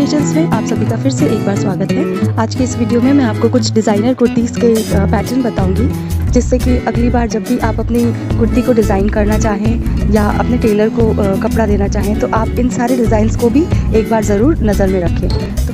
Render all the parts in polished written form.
Creations में आप सभी का फिर से एक बार स्वागत है। आज की इस वीडियो में मैं आपको कुछ डिज़ाइनर कुर्तीज़ के पैटर्न बताऊंगी, जिससे कि अगली बार जब भी आप अपनी कुर्ती को डिज़ाइन करना चाहें या अपने टेलर को कपड़ा देना चाहें तो आप इन सारे डिज़ाइंस को भी एक बार ज़रूर नज़र में रखें।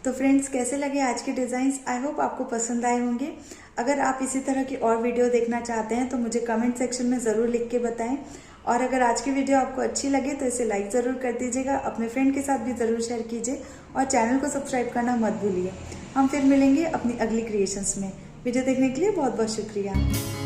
तो फ्रेंड्स, कैसे लगे आज के डिज़ाइंस? आई होप आपको पसंद आए होंगे। अगर आप इसी तरह की और वीडियो देखना चाहते हैं तो मुझे कमेंट सेक्शन में ज़रूर लिख के बताएं। और अगर आज की वीडियो आपको अच्छी लगे तो इसे लाइक ज़रूर कर दीजिएगा, अपने फ्रेंड के साथ भी ज़रूर शेयर कीजिए और चैनल को सब्सक्राइब करना मत भूलिए। हम फिर मिलेंगे अपनी अगली क्रिएशंस में। वीडियो देखने के लिए बहुत बहुत शुक्रिया।